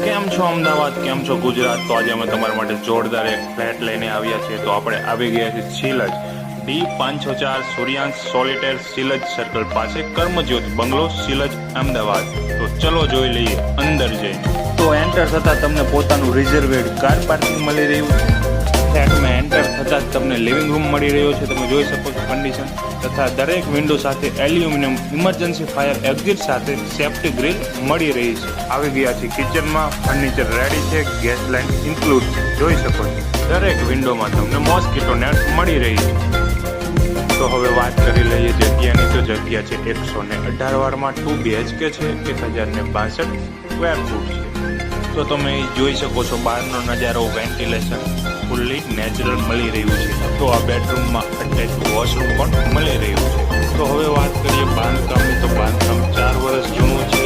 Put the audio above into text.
કેમ છો અમદાવાદ, કેમ છો ગુજરાત? તો આજે અમે તમારા માટે જોરદાર એક ફ્લેટ લઈને આવ્યા છીએ. તો આપણે આવી ગયા છીએ સિલજ D504 સૂર્યાંશ સોલિટેર સિલજ સર્કલ પાસે કર્મજ્યોત બંગલો સિલજ અમદાવાદ. તો ચલો જોઈ લઈએ અંદર જઈને. તો એન્ટર થતાં તમને પોતાનું રિઝર્વેડ કાર પાર્કિંગ મળી રહ્યું છે. ફ્લેટમાં એન્ટર થતાં જ તમને લિવિંગ રૂમ મળી રહ્યો છે. તમે જોઈ શકો છો કન્ડિશન, તથા દરેક વિન્ડો સાથે એલ્યુમિનિયમ ઇમરજન્સી ફાયર એક્ઝિટ સાથે સેફ્ટી ગ્રીલ મળી રહી છે. આવી ગયા છે કિચનમાં, ફર્નિચર રેડી છે, ગેસ લાઇન ઇન્ક્લુડ છે. જોઈ શકો છો દરેક વિન્ડોમાં તમને મોસ્કીટો નેટ મળી રહી છે. તો હવે વાત કરી લઈએ જગ્યાની. તો જગ્યા છે 118 વારમાં 2 BHK છે, 1062 સ્ક્વેર ફૂટ છે. તો તમે જોઈ શકો છો બહારનો નજારો, વેન્ટિલેશન ફૂલ્લી નેચરલ મળી રહ્યું છે. તો આ બેડરૂમમાં અટેચ વોશરૂમ પણ મળી રહ્યું છે. તો હવે વાત કરીએ બાંધકામની. તો બાંધકામ 4 વર્ષ જૂનું છે.